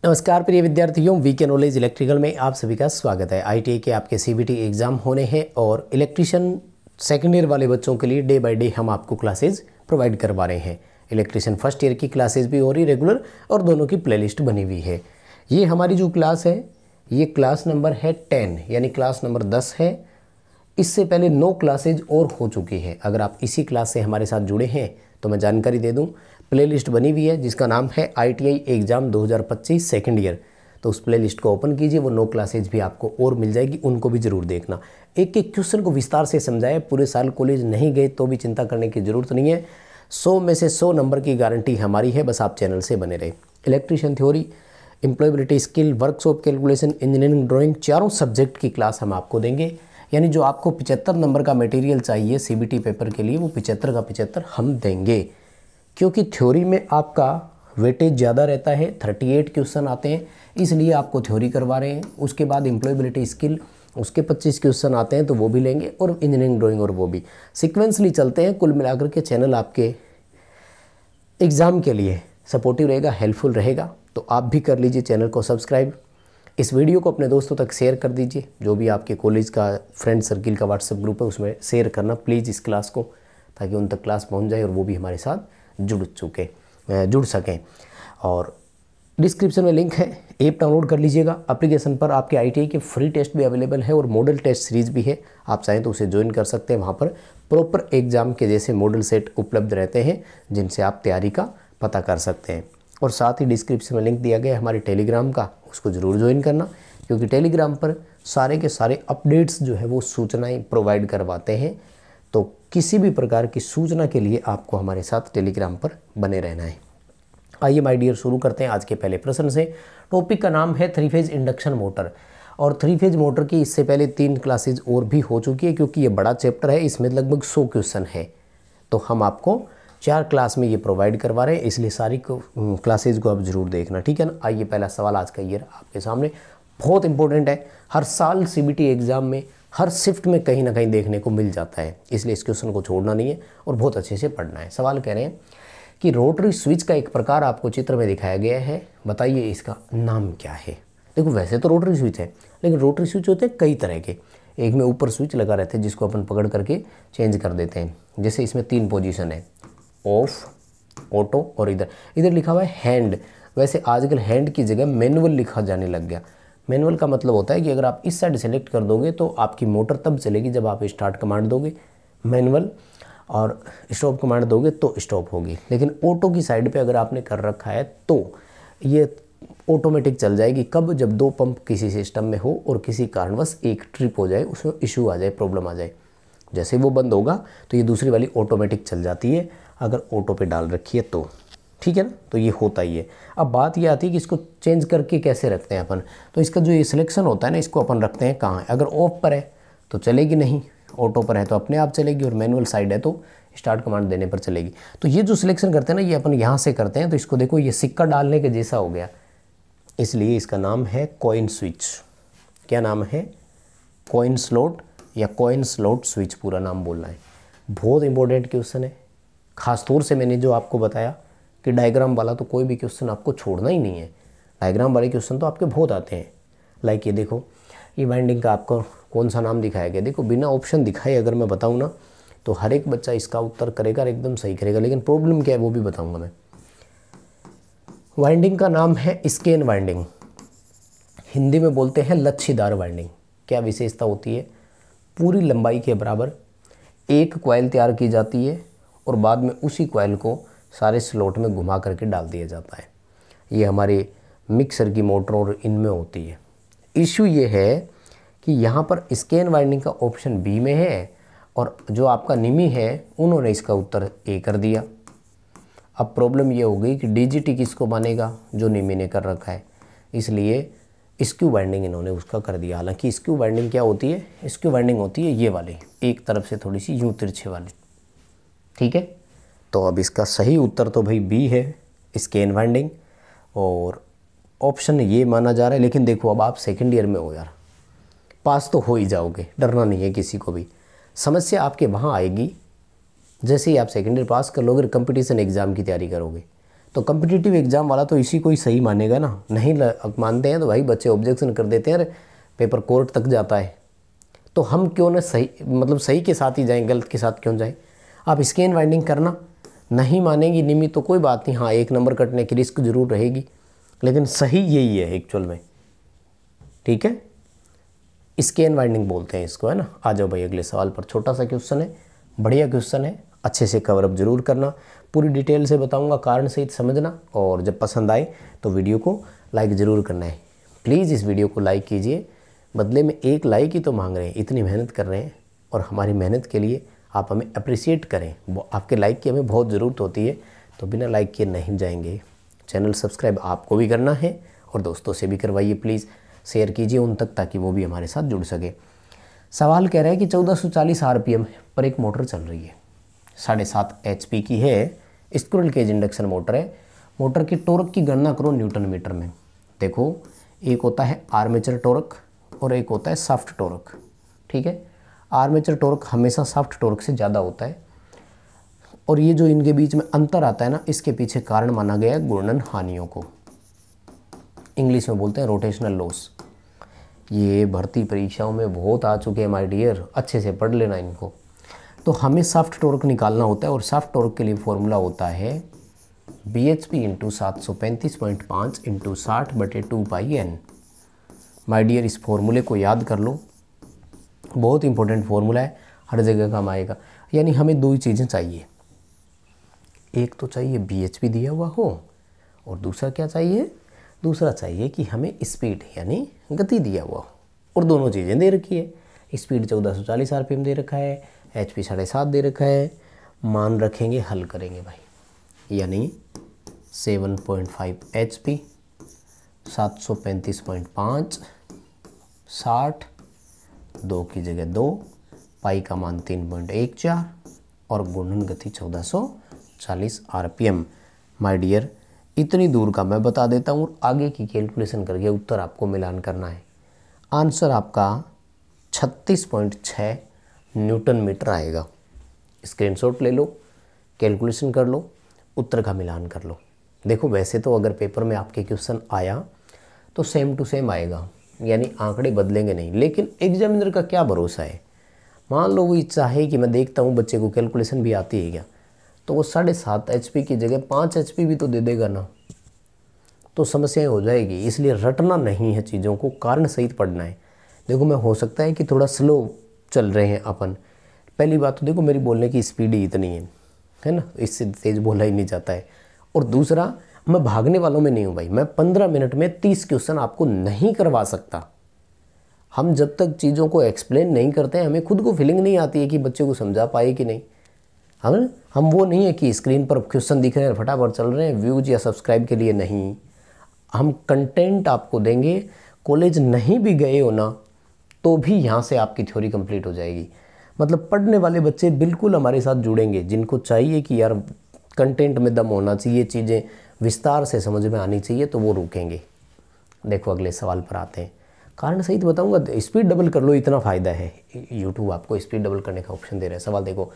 नमस्कार प्रिय विद्यार्थियों, वीके नॉलेज इलेक्ट्रिकल में आप सभी का स्वागत है। आईटीआई के आपके सीबीटी एग्ज़ाम होने हैं और इलेक्ट्रिशियन सेकेंड ईयर वाले बच्चों के लिए डे बाय डे हम आपको क्लासेस प्रोवाइड करवा रहे हैं। इलेक्ट्रिशियन फर्स्ट ईयर की क्लासेस भी हो रही रेगुलर और दोनों की प्लेलिस्ट बनी हुई है। ये हमारी जो क्लास है ये क्लास नंबर है 10 यानी क्लास नंबर 10 है। इससे पहले 9 क्लासेज और हो चुकी है। अगर आप इसी क्लास से हमारे साथ जुड़े हैं तो मैं जानकारी दे दूं, प्लेलिस्ट बनी हुई है जिसका नाम है आईटीआई एग्ज़ाम 2025 सेकेंड ईयर। तो उस प्लेलिस्ट को ओपन कीजिए, वो 9 क्लासेज भी आपको और मिल जाएगी, उनको भी ज़रूर देखना। एक एक क्वेश्चन को विस्तार से समझाया। पूरे साल कॉलेज नहीं गए तो भी चिंता करने की ज़रूरत नहीं है। 100 में से 100 नंबर की गारंटी हमारी है, बस आप चैनल से बने रहे। Electrician theory, employability skill, workshop calculation, engineering drawing, चारों सब्जेक्ट की क्लास हम आपको देंगे। यानी जो आपको 75 नंबर का मटेरियल चाहिए सीबीटी पेपर के लिए, वो 75 का 75 हम देंगे। क्योंकि थ्योरी में आपका वेटेज ज़्यादा रहता है, 38 क्वेश्चन आते हैं, इसलिए आपको थ्योरी करवा रहे हैं। उसके बाद एम्प्लॉयबिलिटी स्किल, उसके 25 क्वेश्चन आते हैं तो वो भी लेंगे, और इंजीनियरिंग ड्राइंग और वो भी सिक्वेंसली चलते हैं। कुल मिलाकर के चैनल आपके एग्ज़ाम के लिए सपोर्टिव रहेगा, हेल्पफुल रहेगा। तो आप भी कर लीजिए चैनल को सब्सक्राइब। इस वीडियो को अपने दोस्तों तक शेयर कर दीजिए। जो भी आपके कॉलेज का फ्रेंड सर्किल का व्हाट्सएप ग्रुप है उसमें शेयर करना प्लीज़ इस क्लास को, ताकि उन तक क्लास पहुंच जाए और वो भी हमारे साथ जुड़ सकें। और डिस्क्रिप्शन में लिंक है, ऐप डाउनलोड कर लीजिएगा। एप्लीकेशन पर आपके आईटीआई के फ्री टेस्ट भी अवेलेबल है और मॉडल टेस्ट सीरीज़ भी है। आप चाहें तो उसे ज्वाइन कर सकते हैं। वहाँ पर प्रॉपर एग्ज़ाम के जैसे मॉडल सेट उपलब्ध रहते हैं जिनसे आप तैयारी का पता कर सकते हैं। और साथ ही डिस्क्रिप्शन में लिंक दिया गया है हमारे टेलीग्राम का, उसको ज़रूर ज्वाइन करना, क्योंकि टेलीग्राम पर सारे के सारे अपडेट्स जो है वो सूचनाएं प्रोवाइड करवाते हैं। तो किसी भी प्रकार की सूचना के लिए आपको हमारे साथ टेलीग्राम पर बने रहना है। आइए माय डियर, शुरू करते हैं आज के पहले प्रश्न से। टॉपिक का नाम है 3 फेज इंडक्शन मोटर। और 3 फेज मोटर की इससे पहले 3 क्लासेज और भी हो चुकी है, क्योंकि ये बड़ा चैप्टर है, इसमें लगभग 100 क्वेश्चन है। तो हम आपको 4 क्लास में ये प्रोवाइड करवा रहे हैं, इसलिए सारी क्लासेज को आप ज़रूर देखना, ठीक है ना। आइए पहला सवाल आज का ये आपके सामने, बहुत इंपॉर्टेंट है। हर साल सीबीटी एग्ज़ाम में हर शिफ्ट में कहीं ना कहीं देखने को मिल जाता है, इसलिए इस क्वेश्चन को छोड़ना नहीं है और बहुत अच्छे से पढ़ना है। सवाल कह रहे हैं कि रोटरी स्विच का एक प्रकार आपको चित्र में दिखाया गया है, बताइए इसका नाम क्या है। देखो वैसे तो रोटरी स्विच है, लेकिन रोटरी स्विच होते हैं कई तरह के। एक में ऊपर स्विच लगा रहते हैं जिसको अपन पकड़ करके चेंज कर देते हैं। जैसे इसमें 3 पोजीशन है, ऑफ, ऑटो और इधर लिखा हुआ है हैंड। वैसे आजकल हैंड की जगह मैनुअल लिखा जाने लग गया। मैनुअल का मतलब होता है कि अगर आप इस साइड सेलेक्ट कर दोगे तो आपकी मोटर तब चलेगी जब आप स्टार्ट कमांड दोगे मैनुअल, और स्टॉप कमांड दोगे तो स्टॉप होगी। लेकिन ऑटो की साइड पे अगर आपने कर रखा है तो ये ऑटोमेटिक चल जाएगी। कब? जब 2 पंप किसी सिस्टम में हो और किसी कारणवश एक ट्रिप हो जाए, उसमें इशू आ जाए, प्रॉब्लम आ जाए, जैसे वो बंद होगा तो ये दूसरी वाली ऑटोमेटिक चल जाती है, अगर ऑटो पे डाल रखी है तो, ठीक है ना। तो ये होता ही है। अब बात ये आती है कि इसको चेंज करके कैसे रखते हैं अपन। तो इसका जो ये सिलेक्शन होता है ना, इसको अपन रखते हैं कहाँ है। अगर ऑफ पर है तो चलेगी नहीं, ऑटो पर है तो अपने आप चलेगी, और मैनुअल साइड है तो स्टार्ट कमांड देने पर चलेगी। तो ये जो सिलेक्शन करते हैं ना, ये अपन यहाँ से करते हैं। तो इसको देखो, ये सिक्का डालने के जैसा हो गया, इसलिए इसका नाम है कॉइन स्विच। क्या नाम है? कॉइन स्लॉट या कॉइन स्लॉट स्विच, पूरा नाम बोलना है। बहुत इंपॉर्टेंट क्वेश्चन है। खासतौर से मैंने जो आपको बताया कि डायग्राम वाला तो कोई भी क्वेश्चन आपको छोड़ना ही नहीं है। डायग्राम वाले क्वेश्चन तो आपके बहुत आते हैं। लाइक ये देखो, ये वाइंडिंग का आपको कौन सा नाम दिखाया गया। देखो बिना ऑप्शन दिखाए अगर मैं बताऊँ ना तो हर एक बच्चा इसका उत्तर करेगा और एकदम सही करेगा, लेकिन प्रॉब्लम क्या है वो भी बताऊँगा मैं। वाइंडिंग का नाम है स्केन वाइंडिंग, हिंदी में बोलते हैं लच्छीदार वाइंडिंग। क्या विशेषता होती है? पूरी लंबाई के बराबर एक कॉइल तैयार की जाती है और बाद में उसी कॉइल को सारे स्लॉट में घुमा करके डाल दिया जाता है। ये हमारे मिक्सर की मोटर और इनमें होती है। इशू ये है कि यहाँ पर स्कैन वाइंडिंग का ऑप्शन बी में है, और जो आपका निमी है उन्होंने इसका उत्तर ए कर दिया। अब प्रॉब्लम ये हो गई कि डीजीटी किसको मानेगा? जो निमी ने कर रखा है, इसलिए स्क्यू वाइंडिंग इन्होंने उसका कर दिया। हालांकि स्क्यू वाइंडिंग क्या होती है? स्क्यू वाइंडिंग होती है ये वाली, एक तरफ से थोड़ी सी यूँ तिरछे वाली, ठीक है। तो अब इसका सही उत्तर तो भाई बी है, स्कैन वाइंडिंग, और ऑप्शन ये माना जा रहा है। लेकिन देखो अब आप सेकंड ईयर में हो यार, पास तो हो ही जाओगे, डरना नहीं है किसी को भी। समस्या आपके वहाँ आएगी जैसे ही आप सेकंड ईयर पास कर लोगे, कंपटीशन एग्ज़ाम की तैयारी करोगे। तो कम्पिटिटिव एग्ज़ाम वाला तो इसी को ही सही मानेगा ना, नहीं मानते हैं तो भाई बच्चे ऑब्जेक्शन कर देते हैं, अरे पेपर कोर्ट तक जाता है। तो हम क्यों ना सही, मतलब सही के साथ ही जाएं, गलत के साथ क्यों जाएं। आप स्कैन बाइंडिंग करना, नहीं मानेंगी निमी तो कोई बात नहीं, हाँ 1 नंबर कटने की रिस्क जरूर रहेगी, लेकिन सही यही है एक्चुअल में, ठीक है। स्कैन बाइंडिंग बोलते हैं इसको, है ना। आ जाओ भाई अगले सवाल पर। छोटा सा क्वेश्चन है, बढ़िया क्वेश्चन है, अच्छे से कवरअप जरूर करना, पूरी डिटेल से बताऊंगा, कारण सहित समझना, और जब पसंद आए तो वीडियो को लाइक ज़रूर करना है। प्लीज़ इस वीडियो को लाइक कीजिए, बदले में 1 लाइक ही तो मांग रहे हैं, इतनी मेहनत कर रहे हैं, और हमारी मेहनत के लिए आप हमें अप्रिशिएट करें। आपके लाइक की हमें बहुत ज़रूरत होती है, तो बिना लाइक किए नहीं जाएंगे। चैनल सब्सक्राइब आपको भी करना है और दोस्तों से भी करवाइए, प्लीज़ शेयर कीजिए उन तक, ताकि वो भी हमारे साथ जुड़ सके। सवाल कह रहा है कि 1440 RPM पर एक मोटर चल रही है, 7.5 HP की है, स्क्विरल केज इंडक्शन मोटर है। मोटर की टॉर्क की गणना करो न्यूटन मीटर में। देखो, एक होता है आर्मेचर टॉर्क और एक होता है सॉफ्ट टॉर्क, ठीक है। आर्मेचर टॉर्क हमेशा सॉफ्ट टॉर्क से ज़्यादा होता है, और ये जो इनके बीच में अंतर आता है ना, इसके पीछे कारण माना गया है घूर्णन हानियों को, इंग्लिश में बोलते हैं रोटेशनल लॉस। ये भर्ती परीक्षाओं में बहुत आ चुके हैं माय डियर, अच्छे से पढ़ लेना इनको। तो हमें सॉफ्ट टॉर्क निकालना होता है, और सॉफ्ट टॉर्क के लिए फॉर्मूला होता है bhp × 735.5 × 60/2πn। माय डियर, इस फॉर्मूले को याद कर लो, बहुत इंपॉर्टेंट फॉर्मूला है, हर जगह काम आएगा। यानी हमें 2 ही चीज़ें चाहिए, एक तो चाहिए bhp दिया हुआ हो, और दूसरा क्या चाहिए, दूसरा चाहिए कि हमें स्पीड यानी गति दिया हुआ हो, और दोनों चीज़ें दे रखी है। स्पीड 1440 RPM दे रखा है, HP 7.5 दे रखा है, मान रखेंगे, हल करेंगे भाई। यानी 7.5 HP, 735.5, 60, 2 की जगह 2, पाई का मान 3.14, और घूर्णन गति 1440 RPM। माय डियर, इतनी दूर का मैं बता देता हूँ, आगे की कैलकुलेशन करके उत्तर आपको मिलान करना है। आंसर आपका 36.6 न्यूटन मीटर आएगा। स्क्रीनशॉट ले लो, कैलकुलेशन कर लो, उत्तर का मिलान कर लो। देखो, वैसे तो अगर पेपर में आपके क्वेश्चन आया तो सेम टू सेम आएगा, यानी आंकड़े बदलेंगे नहीं, लेकिन एग्जामिनर का क्या भरोसा है। मान लो वो इच्छा है कि मैं देखता हूँ बच्चे को कैलकुलेशन भी आती है क्या, तो वो 7.5 HP की जगह 5 HP भी तो दे देगा ना, तो समस्याएं हो जाएगी। इसलिए रटना नहीं है चीज़ों को, कारण सहित पढ़ना है। देखो, मैं हो सकता है कि थोड़ा स्लो चल रहे हैं अपन। पहली बात तो देखो, मेरी बोलने की स्पीड ही इतनी है ना, इससे तेज़ बोला ही नहीं जाता है। और दूसरा, मैं भागने वालों में नहीं हूँ भाई, मैं 15 मिनट में 30 क्वेश्चन आपको नहीं करवा सकता। हम जब तक चीज़ों को एक्सप्लेन नहीं करते हैं, हमें खुद को फीलिंग नहीं आती है कि बच्चे को समझा पाए कि नहीं। हम वो नहीं है कि स्क्रीन पर क्वेश्चन दिख रहे हैं फटाफट चल रहे हैं, व्यूज या सब्सक्राइब के लिए नहीं। हम कंटेंट आपको देंगे, कॉलेज नहीं भी गए हो ना तो भी यहाँ से आपकी थ्योरी कंप्लीट हो जाएगी। मतलब पढ़ने वाले बच्चे बिल्कुल हमारे साथ जुड़ेंगे, जिनको चाहिए कि यार कंटेंट में दम होना चाहिए, चीज़ें विस्तार से समझ में आनी चाहिए, तो वो रुकेंगे। देखो, अगले सवाल पर आते हैं। कारण सही तो बताऊंगा, स्पीड डबल कर लो, इतना फ़ायदा है, यूट्यूब आपको स्पीड डबल करने का ऑप्शन दे रहा है। सवाल देखो,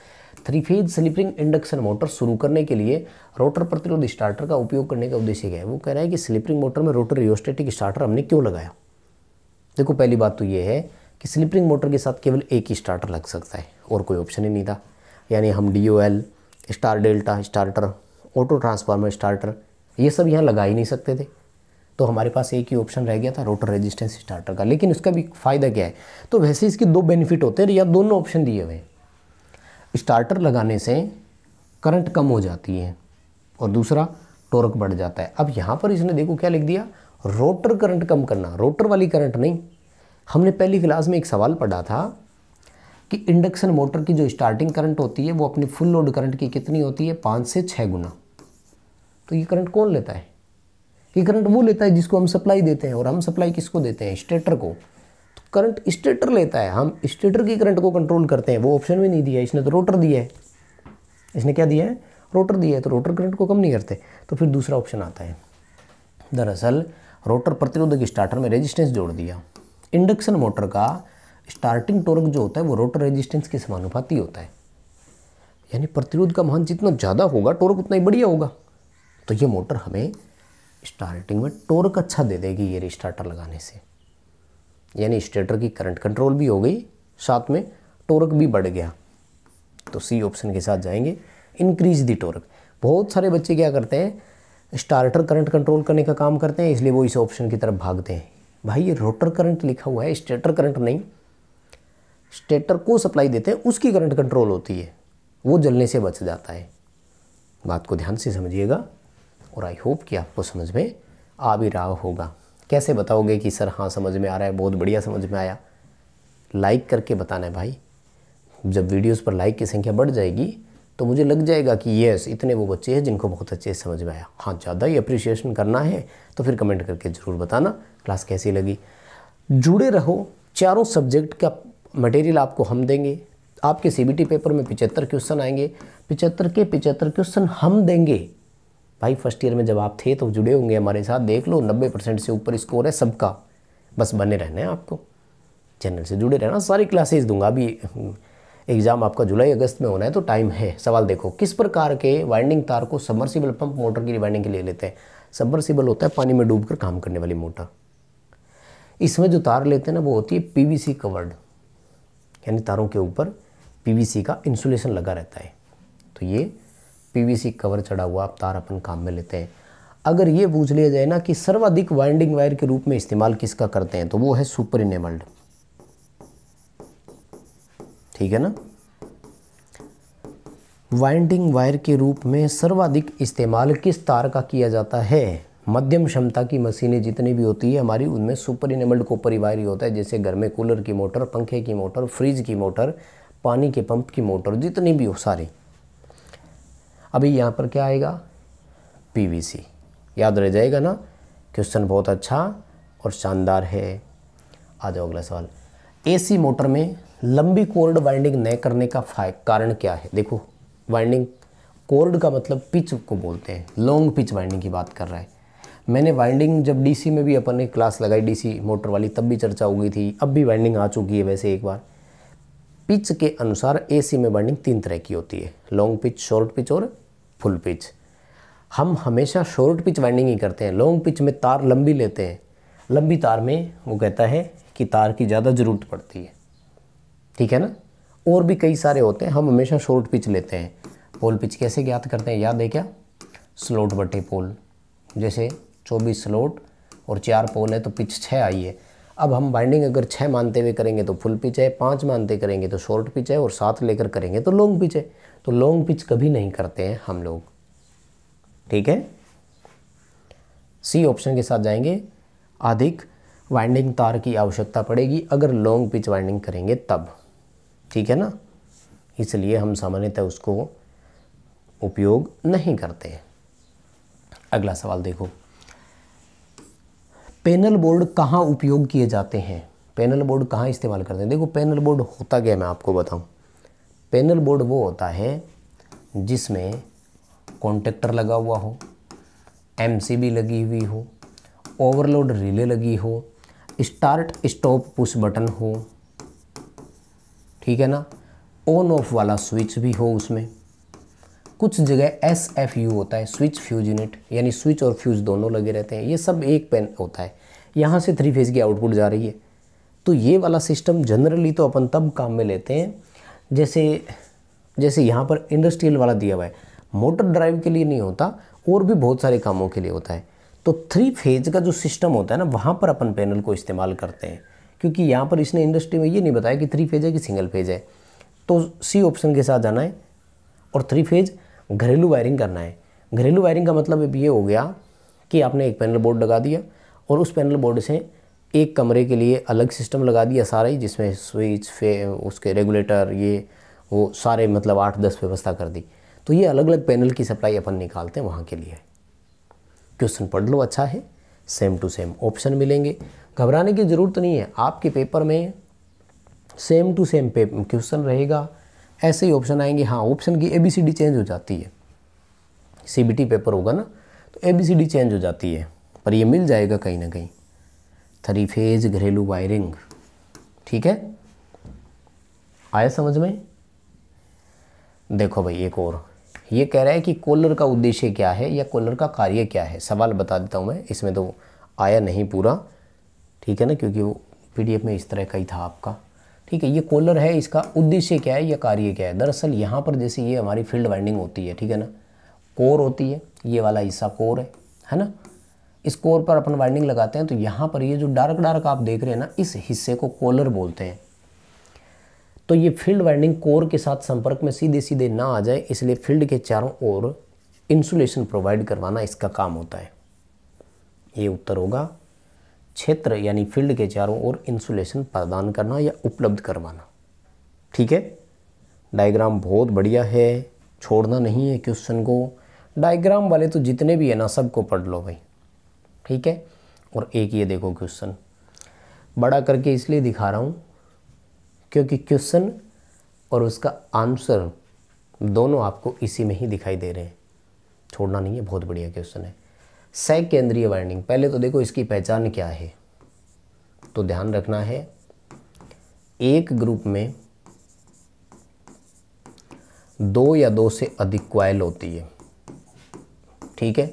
3 फेज स्लिप-रिंग इंडक्शन मोटर शुरू करने के लिए रोटर प्रतिरोध स्टार्टर का उपयोग करने का उद्देश्य क्या है। वो कह रहा है कि स्लिप-रिंग मोटर में रोटर रियोस्टेटिक स्टार्टर हमने क्यों लगाया। देखो, पहली बात तो ये है कि स्लिप-रिंग मोटर के साथ केवल एक ही स्टार्टर लग सकता है, और कोई ऑप्शन ही नहीं था। यानी हम DOL, star delta starter, auto transformer starter, ये सब यहाँ लगा ही नहीं सकते थे। तो हमारे पास एक ही ऑप्शन रह गया था, रोटर रेजिस्टेंस स्टार्टर का। लेकिन उसका भी फ़ायदा क्या है, तो वैसे इसके 2 बेनिफिट होते हैं, या दोनों ऑप्शन दिए हुए हैं। स्टार्टर लगाने से करंट कम हो जाती है, और दूसरा टॉर्क बढ़ जाता है। अब यहाँ पर इसने देखो क्या लिख दिया, रोटर करंट कम करना, रोटर वाली करंट नहीं। हमने पहली क्लास में एक सवाल पढ़ा था कि इंडक्शन मोटर की जो स्टार्टिंग करंट होती है वो अपनी फुल लोड करंट की कितनी होती है, 5 से 6 गुना। तो ये करंट कौन लेता है, ये करंट वो लेता है जिसको हम सप्लाई देते हैं, और हम सप्लाई किसको देते हैं, स्टेटर को। तो करंट स्टेटर लेता है, हम स्टेटर की करंट को कंट्रोल करते हैं। वो ऑप्शन भी नहीं दिया इसने, तो रोटर दिया है। इसने क्या दिया है, रोटर दिया है, तो रोटर करंट को कम नहीं करते। तो फिर दूसरा ऑप्शन आता है, दरअसल रोटर प्रतिरोधक स्टार्टर में रेजिस्टेंस जोड़ दिया। इंडक्शन मोटर का स्टार्टिंग टॉर्क जो होता है वो रोटर रेजिस्टेंस के समानुपाती होता है, यानी प्रतिरोध का मान जितना ज़्यादा होगा टॉर्क उतना ही बढ़िया होगा। तो ये मोटर हमें स्टार्टिंग में टॉर्क अच्छा दे देगी ये रिस्टार्टर लगाने से, यानी स्टेटर की करंट कंट्रोल भी हो गई, साथ में टॉर्क भी बढ़ गया। तो सी ऑप्शन के साथ जाएंगे, इंक्रीज दी टॉर्क। बहुत सारे बच्चे क्या करते हैं, स्टार्टर करंट कंट्रोल करने का काम करते हैं, इसलिए वो इस ऑप्शन की तरफ भागते हैं। भाई ये रोटर करंट लिखा हुआ है, स्टेटर करंट नहीं। स्टेटर को सप्लाई देते हैं, उसकी करंट कंट्रोल होती है, वो जलने से बच जाता है। बात को ध्यान से समझिएगा और आई होप कि आपको समझ में आ भी रहा होगा। कैसे बताओगे कि सर हाँ समझ में आ रहा है, बहुत बढ़िया समझ में आया? लाइक करके बताना है भाई। जब वीडियोस पर लाइक की संख्या बढ़ जाएगी तो मुझे लग जाएगा कि यस इतने वो बच्चे हैं जिनको बहुत अच्छे से समझ में आया। हाँ, ज़्यादा ही अप्रिशिएशन करना है तो फिर कमेंट करके ज़रूर बताना क्लास कैसी लगी। जुड़े रहो, चारों सब्जेक्ट का मटेरियल आपको हम देंगे। आपके CBT पेपर में 75 क्वेश्चन आएंगे, 75 के 75 क्वेश्चन हम देंगे। भाई फर्स्ट ईयर में जब आप थे तो जुड़े होंगे हमारे साथ, देख लो 90% से ऊपर स्कोर है सबका। बस बने रहना है आपको, चैनल से जुड़े रहना। सारी क्लासेस दूंगा। अभी एग्ज़ाम आपका जुलाई अगस्त में होना है तो टाइम है। सवाल देखो, किस प्रकार के वाइंडिंग तार को सबमर्सिबल पंप मोटर की वाइंडिंग के लिए लेते हैं? सबमर्सिबल होता है पानी में डूबकर काम करने वाली मोटर। इसमें जो तार लेते हैं ना वो होती है PVC कवर्ड, यानी तारों के ऊपर PVC का इंसुलेशन लगा रहता है। तो ये PVC कवर चढ़ा हुआ आप तार अपन काम में लेते हैं। अगर ये पूछ लिया जाए ना कि सर्वाधिक वाइंडिंग वायर के रूप में इस्तेमाल किसका करते हैं, तो वो है सुपर इनेमल्ड। ठीक है ना? वाइंडिंग वायर के रूप में सर्वाधिक इस्तेमाल किस तार का किया जाता है? मध्यम क्षमता की मशीनें जितनी भी होती है हमारी, उनमें सुपर इनेमल्ड कॉपर वायर ही होता है। जैसे घर में कूलर की मोटर, पंखे की मोटर, फ्रिज की मोटर, पानी के पंप की मोटर, जितनी भी हो सारी। अभी यहाँ पर क्या आएगा? PVC। याद रह जाएगा ना? क्वेश्चन बहुत अच्छा और शानदार है। आ जाओ अगला सवाल। AC मोटर में लंबी कोर्ड वाइंडिंग न करने का कारण क्या है? देखो, वाइंडिंग कोर्ड का मतलब पिच को बोलते हैं, लॉन्ग पिच वाइंडिंग की बात कर रहा है। मैंने वाइंडिंग जब DC में भी अपन ने क्लास लगाई DC मोटर वाली, तब भी चर्चा हो गई थी, अब भी वाइंडिंग आ चुकी है वैसे एक बार। पिच के अनुसार AC में वाइंडिंग 3 तरह की होती है, लॉन्ग पिच, शॉर्ट पिच और फुल पिच। हम हमेशा शॉर्ट पिच वाइंडिंग ही करते हैं। लॉन्ग पिच में तार लंबी लेते हैं। लंबी तार में वो कहता है कि तार की ज़्यादा ज़रूरत पड़ती है। ठीक है ना? और भी कई सारे होते हैं, हम हमेशा शॉर्ट पिच लेते हैं। पोल पिच कैसे ज्ञात करते हैं? याद है क्या? स्लॉट बटे पोल। जैसे 24 स्लॉट और 4 पोल है तो पिच 6 आई है। अब हम बाइंडिंग अगर 6 मानते हुए करेंगे तो फुल पिच है, 5 मानते करेंगे तो शॉर्ट पिच है, और 7 लेकर करेंगे तो लॉन्ग पिच है। तो लॉन्ग पिच कभी नहीं करते हैं हम लोग। ठीक है? सी ऑप्शन के साथ जाएंगे, अधिक वाइंडिंग तार की आवश्यकता पड़ेगी अगर लॉन्ग पिच वाइंडिंग करेंगे तब। ठीक है ना? इसलिए हम सामान्यतः उसको उपयोग नहीं करते हैं। अगला सवाल देखो, पैनल बोर्ड कहाँ उपयोग किए जाते हैं? पैनल बोर्ड कहाँ इस्तेमाल करते हैं? देखो, पैनल बोर्ड होता क्या है मैं आपको बताऊं। पैनल बोर्ड वो होता है जिसमें कॉन्टेक्टर लगा हुआ हो, MCB लगी हुई हो, ओवरलोड रिले लगी हो, स्टार्ट स्टॉप पुश बटन हो, ठीक है ना, ऑन ऑफ वाला स्विच भी हो उसमें। कुछ जगह SFU होता है, स्विच फ्यूज यूनिट, यानी स्विच और फ्यूज दोनों लगे रहते हैं। ये सब एक पेन होता है। यहाँ से 3 फेज की आउटपुट जा रही है। तो ये वाला सिस्टम जनरली तो अपन तब काम में लेते हैं जैसे यहाँ पर इंडस्ट्रियल वाला दिया हुआ है, मोटर ड्राइव के लिए नहीं होता, और भी बहुत सारे कामों के लिए होता है। तो 3 फेज का जो सिस्टम होता है ना, वहाँ पर अपन पैनल को इस्तेमाल करते हैं। क्योंकि यहाँ पर इसने इंडस्ट्री में ये नहीं बताया कि 3 फेज है कि सिंगल फेज है। तो सी ऑप्शन के साथ जाना है। और 3 फेज घरेलू वायरिंग करना है। घरेलू वायरिंग का मतलब अब ये हो गया कि आपने एक पैनल बोर्ड लगा दिया और उस पैनल बोर्ड से एक कमरे के लिए अलग सिस्टम लगा दिया सारा ही, जिसमें स्विच उसके रेगुलेटर ये वो सारे मतलब 8-10 व्यवस्था कर दी। तो ये अलग अलग पैनल की सप्लाई अपन निकालते हैं वहाँ के लिए। क्वेश्चन पढ़ लो, अच्छा है, सेम टू सेम ऑप्शन मिलेंगे, घबराने की ज़रूरत नहीं है। आपके पेपर में सेम टू सेम क्वेश्चन रहेगा, ऐसे ही ऑप्शन आएंगे। हाँ, ऑप्शन की ABCD चेंज हो जाती है। CBT पेपर होगा ना तो ABCD चेंज हो जाती है, पर ये मिल जाएगा कहीं ना कहीं। 3 फेज घरेलू वायरिंग, ठीक है, आया समझ में? देखो भाई, एक और ये कह रहा है कि कॉलर का उद्देश्य क्या है या कॉलर का कार्य क्या है। सवाल बता देता हूँ मैं, इसमें तो आया नहीं पूरा, ठीक है ना, क्योंकि वो पीडीएफ में इस तरह का ही था आपका। ठीक है, ये कॉलर है, इसका उद्देश्य क्या है या कार्य क्या है। दरअसल यहाँ पर जैसे ये हमारी फील्ड वाइंडिंग होती है, ठीक है ना, कोर होती है, ये वाला हिस्सा कोर है ना। इस कोर पर अपन वाइंडिंग लगाते हैं, तो यहाँ पर ये जो डार्क डार्क आप देख रहे हैं ना, इस हिस्से को कॉलर बोलते हैं। तो ये फील्ड वाइंडिंग कोर के साथ संपर्क में सीधे सीधे ना आ जाए, इसलिए फील्ड के चारों ओर इंसुलेशन प्रोवाइड करवाना इसका काम होता है। ये उत्तर होगा। क्षेत्र यानी फील्ड के चारों ओर इंसुलेशन प्रदान करना या उपलब्ध करवाना। ठीक है, डायग्राम बहुत बढ़िया है, छोड़ना नहीं है क्वेश्चन को। डायग्राम वाले तो जितने भी है ना, सबको पढ़ लो भाई, ठीक है। और एक ये देखो क्वेश्चन, बड़ा करके इसलिए दिखा रहा हूँ क्योंकि क्वेश्चन और उसका आंसर दोनों आपको इसी में ही दिखाई दे रहे हैं, छोड़ना नहीं है, बहुत बढ़िया क्वेश्चन है। सकेंद्रीय वाइंडिंग, पहले तो देखो इसकी पहचान क्या है, तो ध्यान रखना है, एक ग्रुप में 2 या 2 से अधिक कॉइल होती है। ठीक है,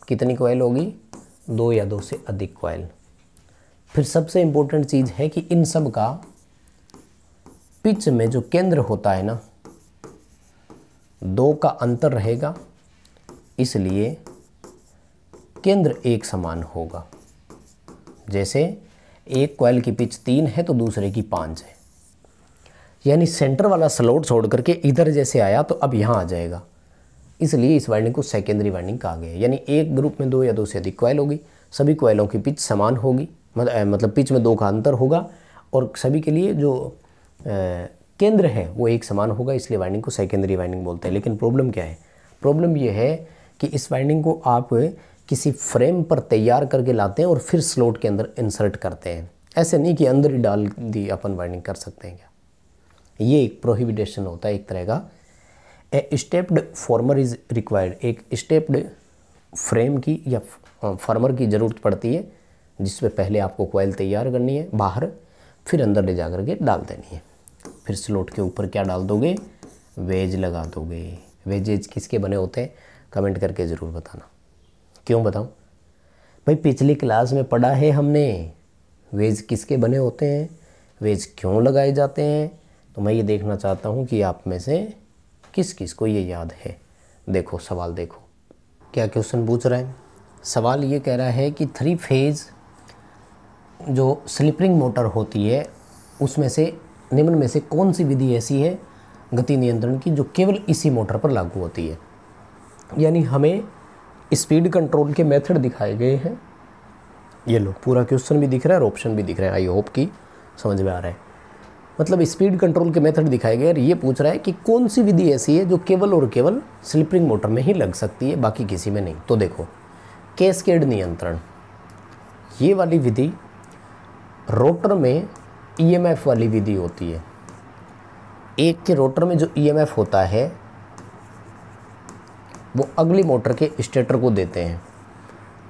कितनी कॉइल होगी? 2 या 2 से अधिक कॉइल। फिर सबसे इंपॉर्टेंट चीज़ है कि इन सब का पिच में जो केंद्र होता है ना, 2 का अंतर रहेगा, इसलिए केंद्र एक समान होगा। जैसे एक कॉइल की पिच 3 है तो दूसरे की 5 है, यानी सेंटर वाला स्लॉट छोड़ करके इधर जैसे आया तो अब यहाँ आ जाएगा, इसलिए इस वाइंडिंग को सेकेंडरी वाइंडिंग कहा गया है। यानी एक ग्रुप में 2 या 2 से अधिक कॉइल होगी, सभी कॉइलों की पिच समान होगी, मतलब पिच में 2 का अंतर होगा, और सभी के लिए जो केंद्र है वो एक समान होगा, इसलिए वाइंडिंग को सेकेंडरी वाइंडिंग बोलते हैं। लेकिन प्रॉब्लम क्या है? प्रॉब्लम ये है कि इस वाइंडिंग को आप किसी फ्रेम पर तैयार करके लाते हैं और फिर स्लॉट के अंदर इंसर्ट करते हैं, ऐसे नहीं कि अंदर ही डाल दी अपन वाइंडिंग कर सकते हैं क्या? ये एक प्रोहिबिटेशन होता है एक तरह का। ए स्टेप्ड फॉर्मर इज़ रिक्वायर्ड, एक स्टेप्ड फ्रेम की या फॉर्मर की ज़रूरत पड़ती है, जिसमें पहले आपको कॉइल तैयार करनी है बाहर, फिर अंदर ले जा करके डाल देनी है। फिर स्लॉट के ऊपर क्या डाल दोगे? वेज लगा दोगे। वेजेज किसके बने होते हैं? कमेंट करके ज़रूर बताना। क्यों बताऊं भाई? पिछली क्लास में पढ़ा है हमने, वेज किसके बने होते हैं, वेज क्यों लगाए जाते हैं। तो मैं ये देखना चाहता हूँ कि आप में से किस किस को ये याद है। देखो सवाल, देखो क्या क्वेश्चन पूछ रहा है। सवाल ये कह रहा है कि 3 फेज जो स्लिपरिंग मोटर होती है, उसमें से निम्न में से कौन सी विधि ऐसी है गति नियंत्रण की जो केवल इसी मोटर पर लागू होती है। यानी हमें स्पीड कंट्रोल के मेथड दिखाए गए हैं। ये लो, पूरा क्वेश्चन भी दिख रहा है और ऑप्शन भी दिख रहा है, आई होप कि समझ में आ रहा है। मतलब स्पीड कंट्रोल के मेथड दिखाए गए और ये पूछ रहा है कि कौन सी विधि ऐसी है जो केवल और केवल स्लिपरिंग मोटर में ही लग सकती है, बाकी किसी में नहीं। तो देखो, कैस्केड नियंत्रण, ये वाली विधि रोटर में ईएमएफ वाली विधि होती है। एक के रोटर में जो ईएमएफ होता है वो अगली मोटर के स्टेटर को देते हैं,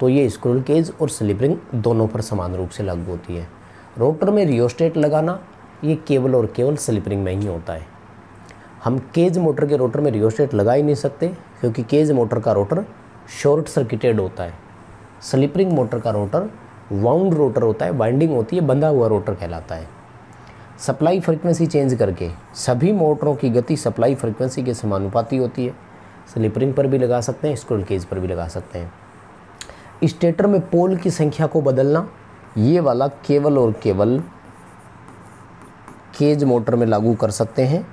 तो ये स्क्विरल केज और स्लिपरिंग दोनों पर समान रूप से लागू होती है। रोटर में रियोस्टेट लगाना ये केवल और केवल स्लिपरिंग में ही होता है। हम केज मोटर के रोटर में रियोस्टेट लगा ही नहीं सकते, क्योंकि केज मोटर का रोटर शॉर्ट सर्किटेड होता है। स्लिपरिंग मोटर का रोटर वाउंड रोटर होता है, वाइंडिंग होती है, बंधा हुआ रोटर कहलाता है। सप्लाई फ्रीक्वेंसी चेंज करके सभी मोटरों की गति सप्लाई फ्रीक्वेंसी के समानुपाती होती है। स्लिपरिंग पर भी लगा सकते हैं, स्क्विरल केज पर भी लगा सकते हैं। स्टेटर में पोल की संख्या को बदलना, ये वाला केवल और केवल केज मोटर में लागू कर सकते हैं,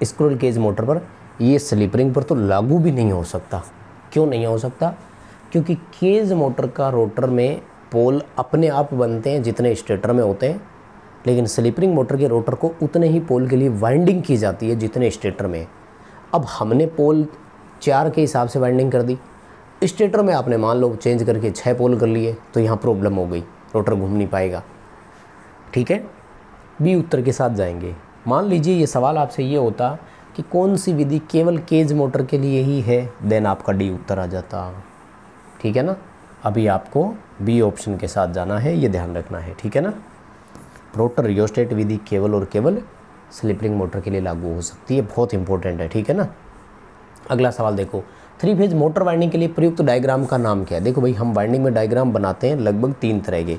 स्क्विरल केज मोटर पर। ये स्लिपरिंग पर तो लागू भी नहीं हो सकता। क्यों नहीं हो सकता? क्योंकि केज मोटर का रोटर में पोल अपने आप बनते हैं जितने स्टेटर में होते हैं, लेकिन स्लिपरिंग मोटर के रोटर को उतने ही पोल के लिए वाइंडिंग की जाती है जितने स्टेटर में। अब हमने पोल 4 के हिसाब से वाइंडिंग कर दी, स्टेटर में आपने मान लो चेंज करके 6 पोल कर लिए, तो यहाँ प्रॉब्लम हो गई, रोटर घूम नहीं पाएगा। ठीक है, बी उत्तर के साथ जाएंगे। मान लीजिए ये सवाल आपसे ये होता कि कौन सी विधि केवल केज मोटर के लिए ही है, देन आपका डी उत्तर आ जाता। ठीक है ना, अभी आपको बी ऑप्शन के साथ जाना है, ये ध्यान रखना है। ठीक है ना, रोटर रियोस्टेट विधि केवल और केवल स्लिपरिंग मोटर के लिए लागू हो सकती है, बहुत इंपॉर्टेंट है। ठीक है ना, अगला सवाल देखो, 3 फेज मोटर वाइंडिंग के लिए प्रयुक्त डायग्राम का नाम क्या है। देखो भाई, हम वाइंडिंग में डायग्राम बनाते हैं लगभग 3 तरह के।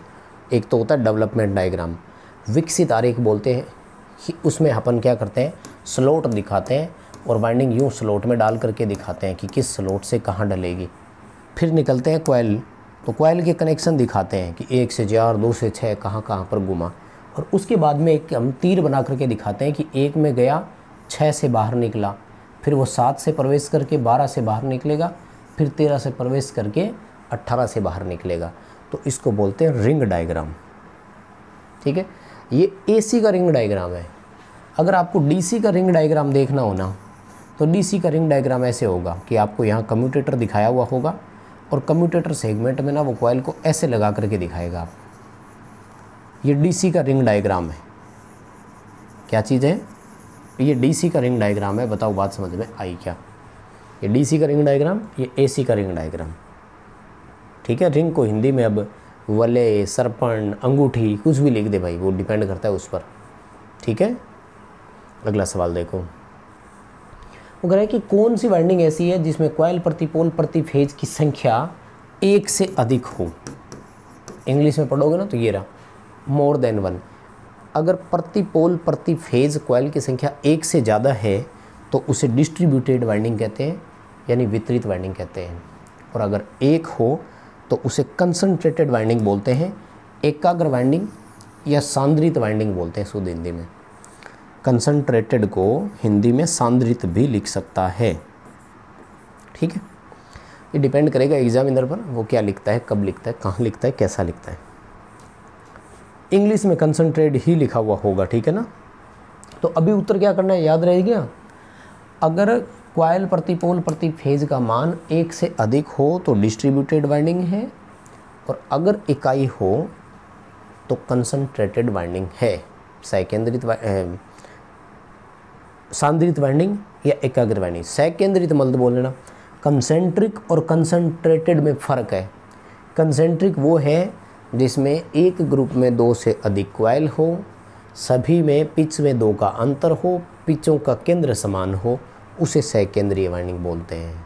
एक तो होता है डेवलपमेंट डायग्राम, विकसित आरेख बोलते हैं। उसमें अपन क्या करते हैं, स्लॉट दिखाते हैं और वाइंडिंग यूँ स्लॉट में डाल करके दिखाते हैं कि किस स्लॉट से कहाँ डलेगी। फिर निकलते हैं कॉइल, तो कॉइल के कनेक्शन दिखाते हैं कि 1 से 4, 2 से 6 कहाँ कहाँ पर घुमा। और उसके बाद में एक हम तीर बना करके दिखाते हैं कि 1 में गया 6 से बाहर निकला, फिर वो 7 से प्रवेश करके 12 से बाहर निकलेगा, फिर 13 से प्रवेश करके 18 से बाहर निकलेगा। तो इसको बोलते हैं रिंग डायग्राम। ठीक है, ये AC का रिंग डायग्राम है। अगर आपको DC का रिंग डायग्राम देखना हो ना, तो DC का रिंग डायग्राम ऐसे होगा कि आपको यहाँ कम्यूटेटर दिखाया हुआ होगा और कम्यूटेटर सेगमेंट में ना वो कॉइल को ऐसे लगा करके दिखाएगा आप। ये DC का रिंग डायग्राम है। क्या चीज़ है ये? DC का रिंग डायग्राम है। बताओ बात समझ में आई क्या? ये DC का रिंग डायग्राम, ये AC का रिंग डायग्राम। ठीक है, रिंग को हिंदी में अब वलय, सरपण, अंगूठी कुछ भी लिख दे भाई, वो डिपेंड करता है उस पर। ठीक है, अगला सवाल देखो, वो कह रहा है कि कौन सी वाइंडिंग ऐसी है जिसमें कॉइल प्रति पोल प्रति फेज की संख्या 1 से अधिक हो। इंग्लिश में पढ़ोगे ना तो ये रहा, मोर देन 1। अगर प्रति पोल प्रति फेज कॉइल की संख्या 1 से ज़्यादा है तो उसे डिस्ट्रीब्यूटेड वाइंडिंग कहते हैं, यानी वितरित वाइंडिंग कहते हैं। और अगर 1 हो तो उसे कंसंट्रेटेड वाइंडिंग बोलते हैं, एकाग्र वाइंडिंग या सांद्रित वाइंडिंग बोलते हैं शुद्ध हिंदी में। कंसंट्रेटेड को हिंदी में सांद्रित भी लिख सकता है। ठीक है, ये डिपेंड करेगा एग्जामिनर पर, वो क्या लिखता है, कब लिखता है, कहाँ लिखता है, कैसा लिखता है। इंग्लिश में कंसंट्रेट ही लिखा हुआ होगा। ठीक है ना, तो अभी उत्तर क्या करना है, याद रहेगा। अगर कॉइल प्रति पोल प्रति फेज का मान 1 से अधिक हो तो डिस्ट्रीब्यूटेड वाइंडिंग है, और अगर इकाई हो तो कंसंट्रेटेड वाइंडिंग है। सांद्रित वाइंडिंग या एकाग्र वाइंडिंग। सेकेंद्रित मत बोलना, कंसेंट्रिक और कंसंट्रेटेड में फ़र्क है। कंसेंट्रिक वो है जिसमें एक ग्रुप में 2 से अधिक कॉइल हो, सभी में पिच में 2 का अंतर हो, पिचों का केंद्र समान हो, उसे सेकेंद्रीय वाइंडिंग बोलते हैं,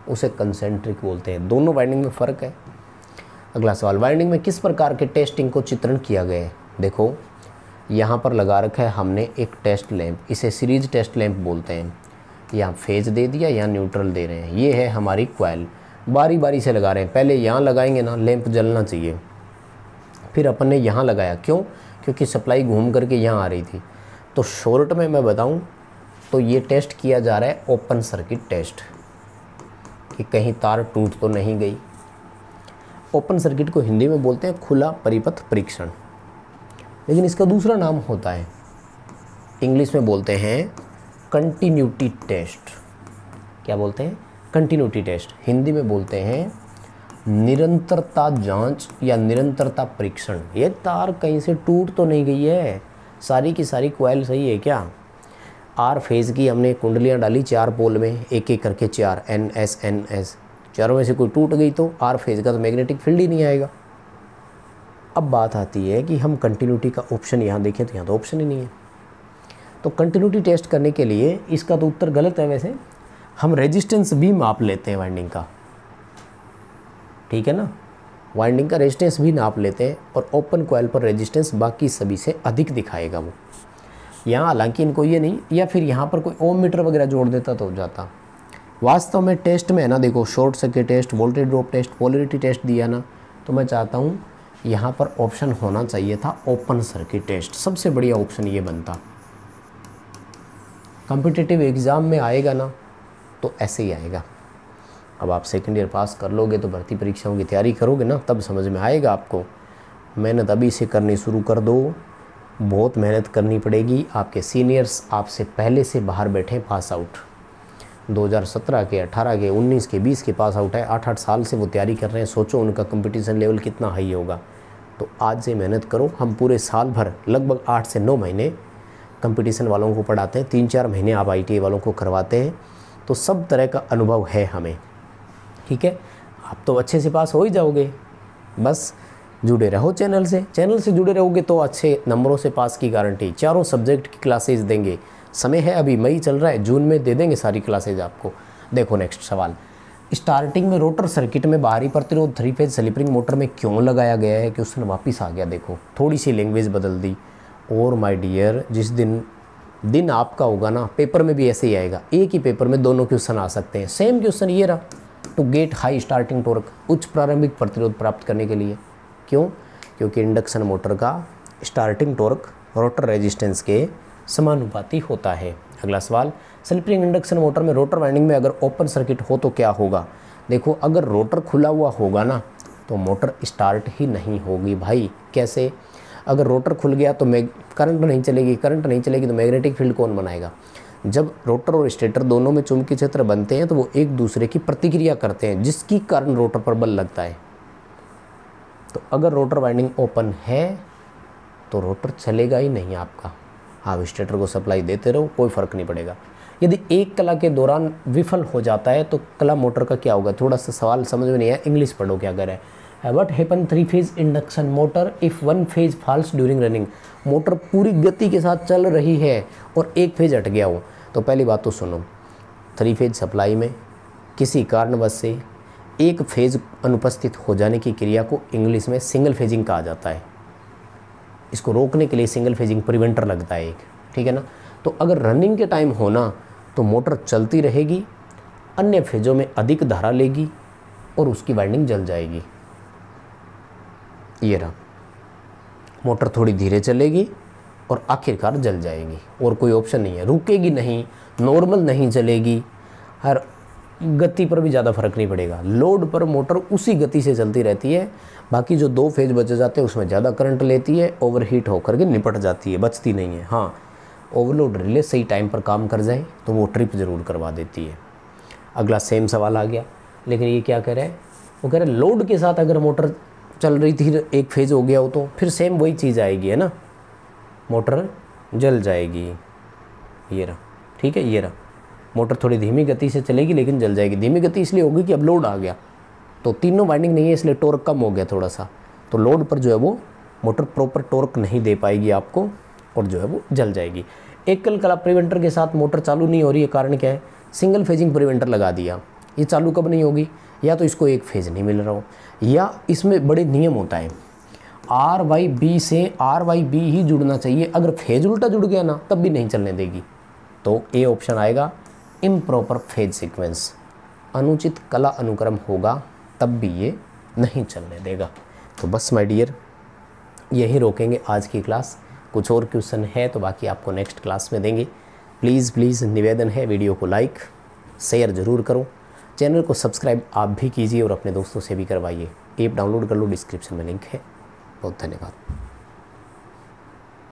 उसे कंसेंट्रिक बोलते हैं। दोनों वाइंडिंग में फ़र्क है। अगला सवाल, वाइंडिंग में किस प्रकार के टेस्टिंग को चित्रण किया गया है। देखो यहाँ पर लगा रखा है हमने एक टेस्ट लैंप, इसे सीरीज टेस्ट लैंप बोलते हैं। यहाँ फेज दे दिया, यहाँ न्यूट्रल दे रहे हैं। ये है हमारी कॉइल, बारी बारी से लगा रहे हैं। पहले यहाँ लगाएंगे ना, लैंप जलना चाहिए, फिर अपन ने यहाँ लगाया। क्यों? क्योंकि सप्लाई घूम करके यहाँ आ रही थी। तो शॉर्ट में मैं बताऊँ तो ये टेस्ट किया जा रहा है ओपन सर्किट टेस्ट, कि कहीं तार टूट तो नहीं गई। ओपन सर्किट को हिंदी में बोलते हैं खुला परिपथ परीक्षण, लेकिन इसका दूसरा नाम होता है, इंग्लिश में बोलते हैं कंटिन्यूटी टेस्ट। क्या बोलते हैं? Continuity test. हिंदी में बोलते हैं निरंतरता जांच या निरंतरता परीक्षण। ये तार कहीं से टूट तो नहीं गई है, सारी की सारी कॉइल सही है क्या? आर फेज़ की हमने कुंडलियाँ डाली 4 पोल में, एक एक करके 4, NS NS, चारों में से कोई टूट गई तो आर फेज़ का तो मैग्नेटिक फील्ड ही नहीं आएगा। अब बात आती है कि हम कंटिन्यूटी का ऑप्शन यहाँ देखें तो यहाँ तो ऑप्शन ही नहीं है। तो कंटिन्यूटी टेस्ट करने के लिए इसका तो उत्तर गलत है। वैसे हम रेजिस्टेंस भी माप लेते हैं वाइंडिंग का। ठीक है ना, वाइंडिंग का रेजिस्टेंस भी नाप लेते हैं, और ओपन कॉइल पर रेजिस्टेंस बाकी सभी से अधिक दिखाएगा वो। यहाँ हालांकि इनको ये नहीं, या फिर यहाँ पर कोई ओम मीटर वगैरह जोड़ देता तो हो जाता। वास्तव में टेस्ट में है ना, देखो short circuit test, voltage drop test, polarity test दिया ना, तो मैं चाहता हूँ यहाँ पर ऑप्शन होना चाहिए था ओपन सर्किट टेस्ट। सबसे बढ़िया ऑप्शन ये बनता। कॉम्पिटिटिव एग्ज़ाम में आएगा ना तो ऐसे ही आएगा। अब आप सेकेंड ईयर पास कर लोगे तो भर्ती परीक्षाओं की तैयारी करोगे ना, तब समझ में आएगा आपको। मेहनत अभी से करनी शुरू कर दो, बहुत मेहनत करनी पड़ेगी। आपके सीनियर्स आपसे पहले से बाहर बैठे पास आउट, 2017 के, 18 के, 19 के, 20 के पास आउट है। 8-8 साल से वो तैयारी कर रहे हैं। सोचो उनका कंपटीशन लेवल कितना हाई होगा। तो आज से मेहनत करो। हम पूरे साल भर लगभग 8 से 9 महीने कंपटीशन वालों को पढ़ाते हैं, 3-4 महीने आप ITI वालों को करवाते हैं। तो सब तरह का अनुभव है हमें। ठीक है, आप तो अच्छे से पास हो ही जाओगे। बस जुड़े रहो चैनल से जुड़े रहोगे तो अच्छे नंबरों से पास की गारंटी। 4 सब्जेक्ट की क्लासेज देंगे। समय है अभी, मई चल रहा है, जून में दे देंगे सारी क्लासेज आपको। देखो नेक्स्ट सवाल, स्टार्टिंग में रोटर सर्किट में बाहरी प्रतिरोध 3 फेज स्लिप रिंग मोटर में क्यों लगाया गया है? क्वेश्चन वापस आ गया। देखो थोड़ी सी लैंग्वेज बदल दी। और माय डियर, जिस दिन आपका होगा ना, पेपर में भी ऐसे ही आएगा। एक ही पेपर में दोनों क्वेश्चन आ सकते हैं। सेम क्वेश्चन ये रहा, to get high starting torque, उच्च प्रारंभिक प्रतिरोध प्राप्त करने के लिए। क्यों? क्योंकि इंडक्शन मोटर का स्टार्टिंग टॉर्क रोटर रेजिस्टेंस के समानुपाती होता है। अगला सवाल, स्लिप रिंग इंडक्शन मोटर में रोटर वाइंडिंग में अगर ओपन सर्किट हो तो क्या होगा? देखो अगर रोटर खुला हुआ होगा ना तो मोटर स्टार्ट ही नहीं होगी भाई। कैसे? अगर रोटर खुल गया तो करंट नहीं चलेगी, करंट नहीं चलेगी तो मैग्नेटिक फील्ड कौन बनाएगा? जब रोटर और स्टेटर दोनों में चुंबकीय क्षेत्र बनते हैं तो वो एक दूसरे की प्रतिक्रिया करते हैं, जिसकी कारण रोटर पर बल लगता है। तो अगर रोटर वाइंडिंग ओपन है तो रोटर चलेगा ही नहीं आपका। आप स्टेटर को सप्लाई देते रहो, कोई फ़र्क नहीं पड़ेगा। यदि एक कला के दौरान विफल हो जाता है तो कला मोटर का क्या होगा? थोड़ा सा सवाल समझ में नहीं आया, इंग्लिश पढ़ो क्या करें। What happen 3 phase induction motor if 1 phase falls during running? Motor पूरी गति के साथ चल रही है और एक फेज हट गया हो। तो पहली बात तो सुनो, 3 फेज सप्लाई में किसी कारणवश से एक फेज अनुपस्थित हो जाने की क्रिया को इंग्लिश में सिंगल फेजिंग कहा जाता है। इसको रोकने के लिए सिंगल फेजिंग प्रिवेंटर लगता है एक, ठीक है ना। तो अगर रनिंग के टाइम होना तो मोटर चलती रहेगी, अन्य फेजों में अधिक धारा लेगी और उसकी वाइंडिंग जल जाएगी। ये रहा, मोटर थोड़ी धीरे चलेगी और आखिरकार जल जाएगी, और कोई ऑप्शन नहीं है। रुकेगी नहीं, नॉर्मल नहीं चलेगी, हर गति पर भी ज़्यादा फर्क नहीं पड़ेगा। लोड पर मोटर उसी गति से चलती रहती है। बाकी जो 2 फेज बच जाते हैं उसमें ज़्यादा करंट लेती है, ओवरहीट होकर के निपट जाती है, बचती नहीं है। हाँ, ओवरलोड रिले सही टाइम पर काम कर जाए तो वो ट्रिप ज़रूर करवा देती है। अगला सेम सवाल आ गया, लेकिन ये क्या कह रहा है? वो कह रहे हैं लोड के साथ अगर मोटर चल रही थी, एक फेज हो गया हो तो फिर सेम वही चीज़ आएगी, है ना, मोटर जल जाएगी। ये रहा, ठीक है, ये रहा, मोटर थोड़ी धीमी गति से चलेगी लेकिन जल जाएगी। धीमी गति इसलिए होगी कि अब लोड आ गया तो तीनों वाइंडिंग नहीं है, इसलिए टॉर्क कम हो गया थोड़ा सा, तो लोड पर जो है वो मोटर प्रॉपर टॉर्क नहीं दे पाएगी आपको और जो है वो जल जाएगी। एकल कला प्रिवेंटर के साथ मोटर चालू नहीं हो रही है, कारण क्या है? सिंगल फेजिंग प्रिवेंटर लगा दिया। ये चालू कब नहीं होगी? या तो इसको एक फेज नहीं मिल रहा हो, या इसमें बड़े नियम होता है, RYB से RYB ही जुड़ना चाहिए। अगर फेज उल्टा जुड़ गया ना तब भी नहीं चलने देगी। तो ए ऑप्शन आएगा, इम्प्रॉपर फेज सीक्वेंस, अनुचित कला अनुक्रम होगा तब भी ये नहीं चलने देगा। तो बस माय डियर, यही रोकेंगे आज की क्लास। कुछ और क्वेश्चन है तो बाकी आपको नेक्स्ट क्लास में देंगे। प्लीज़ निवेदन है, वीडियो को लाइक शेयर ज़रूर करो, चैनल को सब्सक्राइब आप भी कीजिए और अपने दोस्तों से भी करवाइए। ऐप डाउनलोड कर लो, डिस्क्रिप्शन में लिंक है। बहुत धन्यवाद।